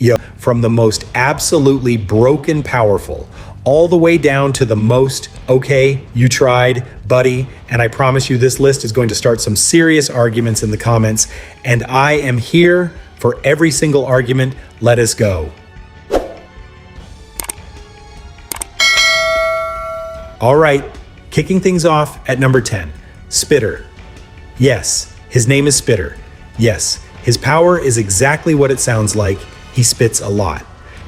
Yo, from the most absolutely broken powerful, all the way down to the most, okay, you tried, buddy, and I promise you this list is going to start some serious arguments in the comments, and I am here for every single argument. Let us go. All right, kicking things off at number 10, Spitter. Yes, his name is Spitter. Yes, his power is exactly what it sounds like. He spits a lot.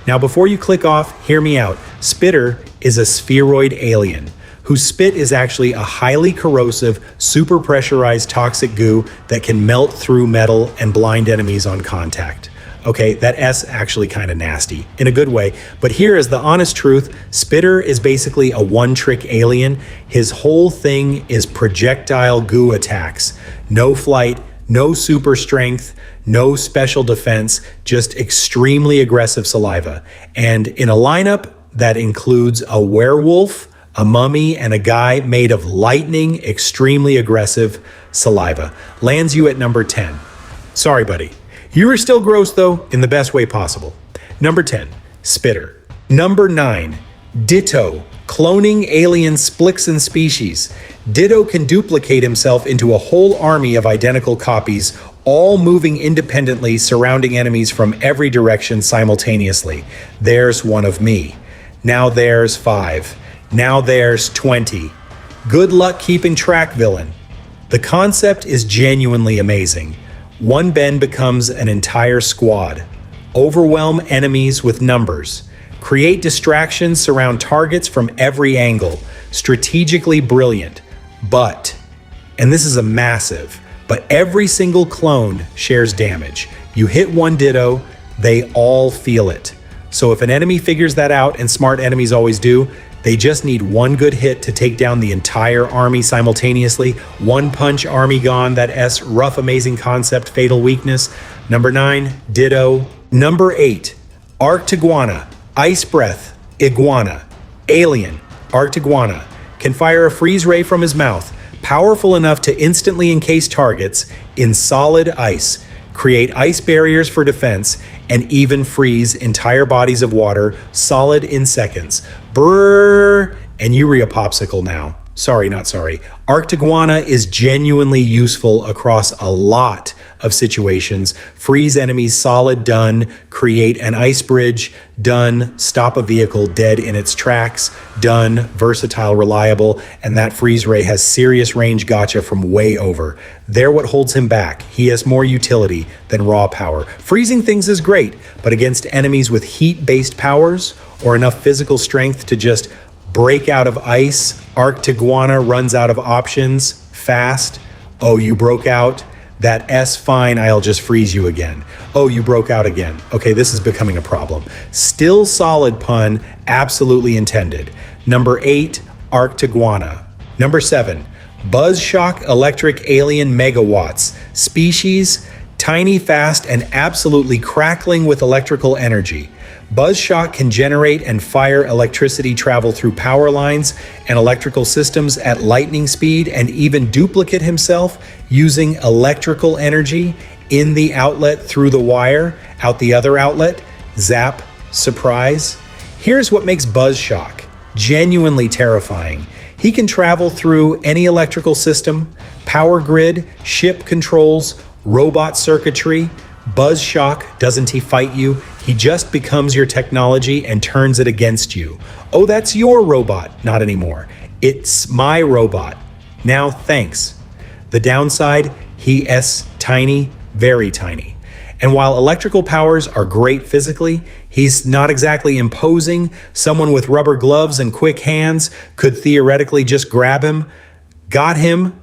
Now, before you click off, hear me out. Spitter is a spheroid alien whose spit is actually a highly corrosive, super pressurized toxic goo that can melt through metal and blind enemies on contact. Okay, that S actually kind of nasty in a good way, but here is the honest truth. Spitter is basically a one-trick alien. His whole thing is projectile goo attacks. No flight, no super strength, no special defense, just extremely aggressive saliva. And in a lineup that includes a werewolf, a mummy, and a guy made of lightning, extremely aggressive saliva, lands you at number 10. Sorry, buddy. You are still gross, though, in the best way possible. Number 10, Spitter. Number 9, Ditto. Cloning alien Splixen species. Ditto can duplicate himself into a whole army of identical copies, all moving independently, surrounding enemies from every direction simultaneously. There's one of me. Now there's 5. Now there's 20. Good luck keeping track, villain. The concept is genuinely amazing. One Ben becomes an entire squad. Overwhelm enemies with numbers. Create distractions, surround targets from every angle. Strategically brilliant. But, and this is a massive, but every single clone shares damage. You hit one Ditto, they all feel it. So if an enemy figures that out, and smart enemies always do, they just need one good hit to take down the entire army simultaneously. One punch, army gone. That S, rough, amazing concept, fatal weakness. Number 9, Ditto. Number 8, Arctiguana. Ice Breath, Iguana. Alien, Arctiguana. Can fire a freeze ray from his mouth, powerful enough to instantly encase targets in solid ice, create ice barriers for defense, and even freeze entire bodies of water solid in seconds. Brrr, and urea popsicle now. Sorry, not sorry. Arctiguana is genuinely useful across a lot of situations. Freeze enemies solid, done. Create an ice bridge, done. Stop a vehicle dead in its tracks, done. Versatile, reliable, and that freeze ray has serious range gotcha from way over. They're what holds him back. He has more utility than raw power. Freezing things is great, but against enemies with heat-based powers or enough physical strength to just break out of ice, Arctiguana runs out of options fast. Oh, you broke out? That S, fine, I'll just freeze you again. Oh, you broke out again. Okay, this is becoming a problem. Still solid pun, absolutely intended. Number 8, Arctiguana. Number 7, Buzzshock Electric Alien Megawatts. Species, tiny, fast, and absolutely crackling with electrical energy. Buzzshock can generate and fire electricity, travel through power lines and electrical systems at lightning speed, and even duplicate himself using electrical energy in the outlet through the wire, out the other outlet. Zap, surprise. Here's what makes Buzzshock genuinely terrifying. He can travel through any electrical system, power grid, ship controls, robot circuitry. Buzzshock, doesn't he fight you? He just becomes your technology and turns it against you. Oh, that's your robot. Not anymore. It's my robot. Now, thanks. The downside, he is tiny, very tiny. And while electrical powers are great physically, he's not exactly imposing. Someone with rubber gloves and quick hands could theoretically just grab him. Got him.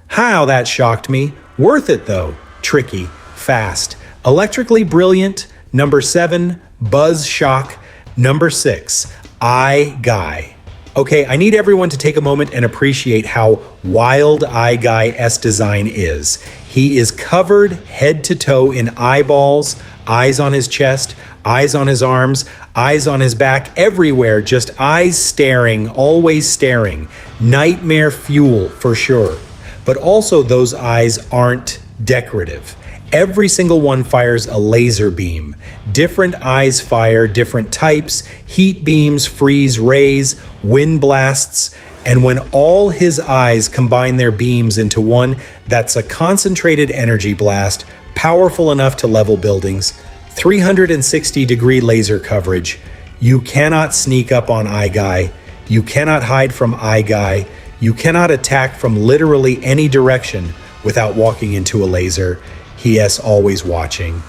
How that shocked me. Worth it though. Tricky, fast, electrically brilliant. Number 7, Buzzshock. Number 6, Eye Guy. Okay, I need everyone to take a moment and appreciate how wild Eye Guy's design is. He is covered head to toe in eyeballs, eyes on his chest, eyes on his arms, eyes on his back, everywhere, just eyes staring, always staring. Nightmare fuel for sure. But also those eyes aren't decorative. Every single one fires a laser beam. Different eyes fire different types, heat beams, freeze rays, wind blasts, and when all his eyes combine their beams into one, that's a concentrated energy blast, powerful enough to level buildings, 360-degree laser coverage. You cannot sneak up on Eye Guy. You cannot hide from Eye Guy. You cannot attack from literally any direction without walking into a laser. He is always watching.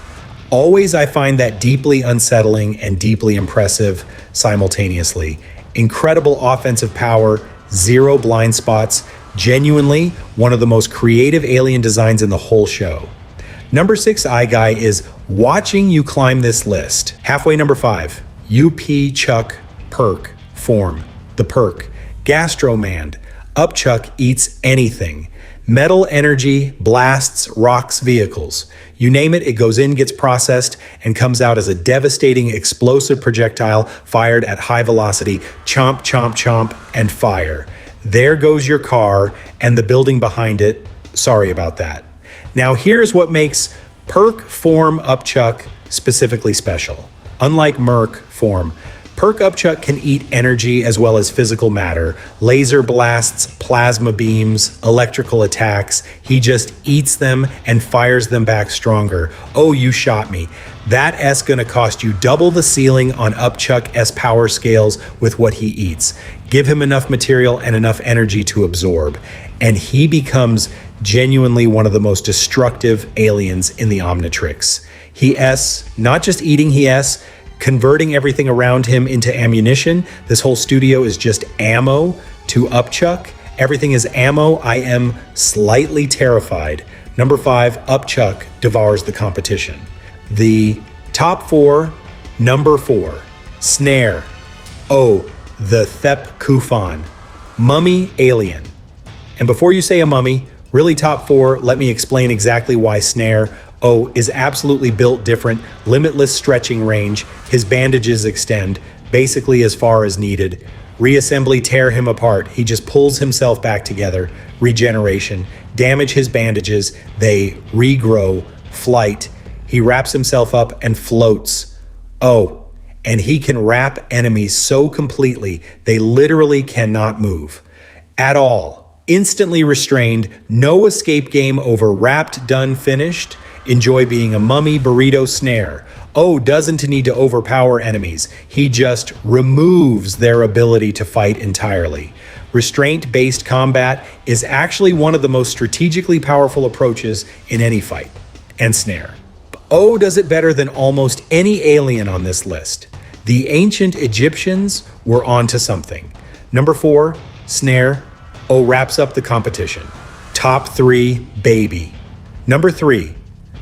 Always, I find that deeply unsettling and deeply impressive simultaneously. Incredible offensive power, zero blind spots, genuinely one of the most creative alien designs in the whole show. Number 6 Eye Guy is watching you climb this list. Halfway number 5, UP Chuck Perk form, the perk. Gastromand, Upchuck eats anything. Metal energy blasts, rocks vehicles. You name it, it goes in, gets processed, and comes out as a devastating explosive projectile fired at high velocity. Chomp, chomp, chomp, and fire. There goes your car and the building behind it. Sorry about that. Now here's what makes Perk Form Upchuck specifically special. Unlike Merc Form, Perk Upchuck can eat energy as well as physical matter, laser blasts, plasma beams, electrical attacks. He just eats them and fires them back stronger. Oh, you shot me. That S gonna cost you double the ceiling on Upchuck S power scales with what he eats. Give him enough material and enough energy to absorb, and he becomes genuinely one of the most destructive aliens in the Omnitrix. He S, not just eating, he S, converting everything around him into ammunition. This whole studio is just ammo to Upchuck. Everything is ammo. I am slightly terrified. Number 5, Upchuck devours the competition. The top 4, number 4, Snare-oh, the Thep Kufan, mummy alien. And before you say a mummy, really top 4, let me explain exactly why Snare-oh is absolutely built different, limitless stretching range. His bandages extend basically as far as needed. Reassembly tear him apart. He just pulls himself back together. Regeneration. Damage his bandages. They regrow. Flight. He wraps himself up and floats. Oh, and he can wrap enemies so completely they literally cannot move at all. Instantly restrained. No escape game over wrapped, done, finished. Enjoy being a mummy burrito snare. Oh, doesn't need to overpower enemies. He just removes their ability to fight entirely. Restraint-based combat is actually one of the most strategically powerful approaches in any fight. And Snare. Oh, does it better than almost any alien on this list. The ancient Egyptians were onto something. Number 4, Snare-oh wraps up the competition. Top 3, baby. Number 3,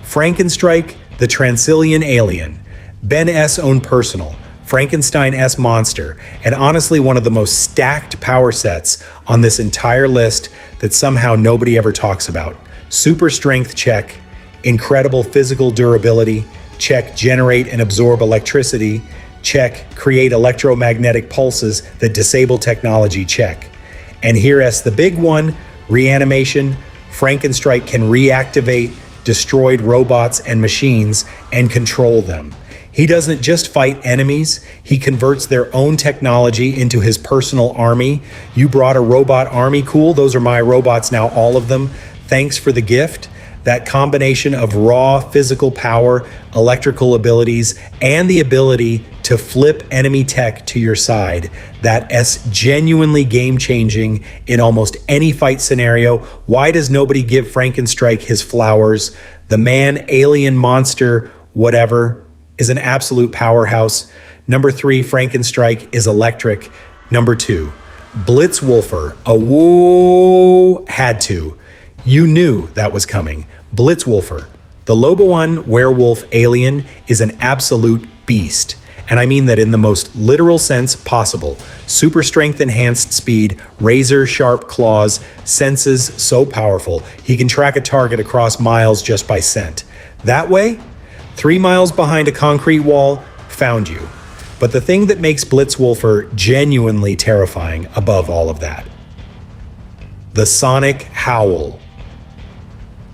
Frankenstrike, the Transyllian alien, Ben S. own personal, Frankenstein S. monster, and honestly one of the most stacked power sets on this entire list that somehow nobody ever talks about. Super strength check, incredible physical durability, check generate and absorb electricity, check create electromagnetic pulses that disable technology, check. And here's the big one, reanimation. Frankenstrike can reactivate destroyed robots and machines and control them. He doesn't just fight enemies, he converts their own technology into his personal army. You brought a robot army, cool, those are my robots now, all of them. Thanks for the gift. That combination of raw physical power, electrical abilities, and the ability to flip enemy tech to your side, that is genuinely game-changing in almost any fight scenario. Why does nobody give Frankenstrike his flowers? The man, alien, monster, whatever, is an absolute powerhouse. Number 3, Frankenstrike is electric. Number 2, Blitzwolfer, had to. You knew that was coming. Blitzwolfer, the Loboan werewolf alien, is an absolute beast. And I mean that in the most literal sense possible. Super strength, enhanced speed, razor sharp claws, senses so powerful. He can track a target across miles just by scent. That way, 3 miles behind a concrete wall, found you. But the thing that makes Blitzwolfer genuinely terrifying above all of that, the sonic howl.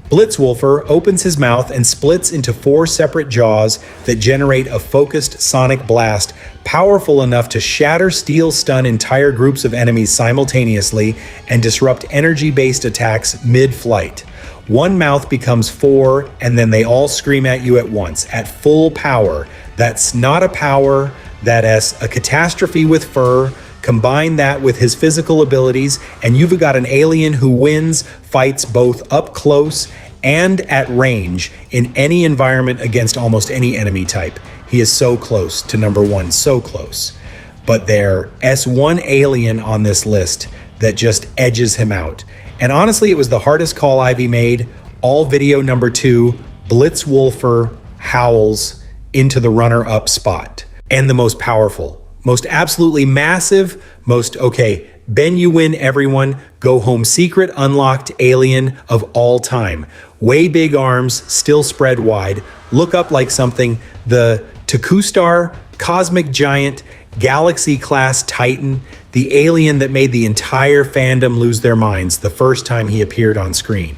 Blitzwolfer opens his mouth and splits into 4 separate jaws that generate a focused sonic blast powerful enough to shatter steel stun entire groups of enemies simultaneously and disrupt energy-based attacks mid-flight. One mouth becomes 4, and then they all scream at you at once, at full power. That's not a power, that's a catastrophe with fur. Combine that with his physical abilities, and you've got an alien who wins fights both up close and at range in any environment against almost any enemy type. He is so close to number 1, so close. But there's S1 alien on this list that just edges him out. And honestly, it was the hardest call Ivy made. All video number 2, Blitzwolfer howls into the runner-up spot. And the most powerful, most absolutely massive, most, okay, Ben, you win, everyone. Go home secret unlocked alien of all time. Way big arms, still spread wide. Look up like something. The Takustar, cosmic giant, galaxy-class titan, the alien that made the entire fandom lose their minds the first time he appeared on screen.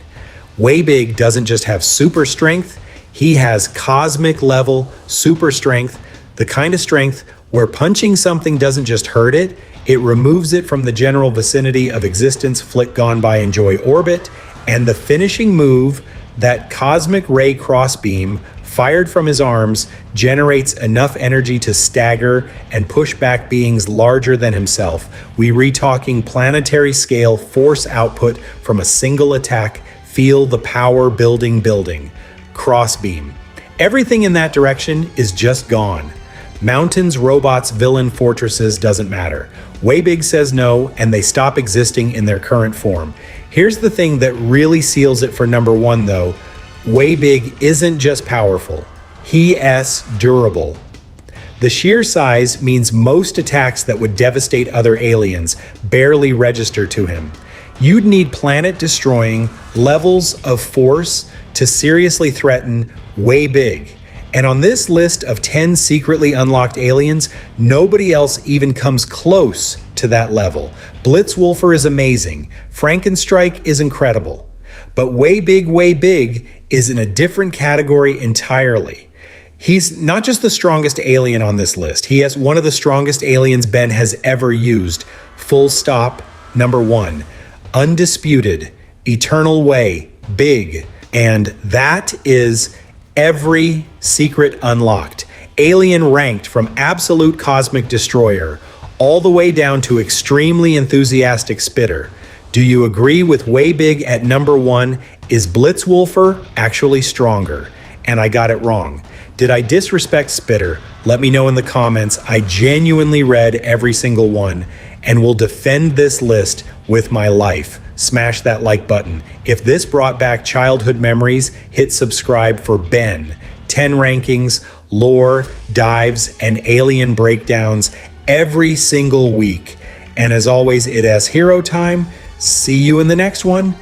Way Big doesn't just have super strength, he has cosmic level super strength, the kind of strength where punching something doesn't just hurt it, it removes it from the general vicinity of existence. Flick Gone By Enjoy Orbit, and the finishing move, that cosmic ray crossbeam fired from his arms, generates enough energy to stagger and push back beings larger than himself. We re-talking planetary scale force output from a single attack. Feel the power building. Crossbeam. Everything in that direction is just gone. Mountains, robots, villain fortresses, doesn't matter. Way Big says no, and they stop existing in their current form. Here's the thing that really seals it for number 1 though. Way Big isn't just powerful, he is durable. The sheer size means most attacks that would devastate other aliens barely register to him. You'd need planet-destroying levels of force to seriously threaten Way Big. And on this list of 10 secretly unlocked aliens, nobody else even comes close to that level. Blitzwolfer is amazing. Frankenstrike is incredible. But Way Big is in a different category entirely. He's not just the strongest alien on this list. He has one of the strongest aliens Ben has ever used. Full stop. Number 1. Undisputed. Eternal Way Big. And that is every secret unlocked. Alien ranked from absolute cosmic destroyer all the way down to extremely enthusiastic spitter. Do you agree with Way Big at number 1? Is Blitzwolfer actually stronger? And I got it wrong. Did I disrespect Spitter? Let me know in the comments. I genuinely read every single one and will defend this list with my life. Smash that like button. If this brought back childhood memories, hit subscribe for Ben. 10 rankings, lore, dives, and alien breakdowns every single week. And as always, it is hero time. See you in the next one.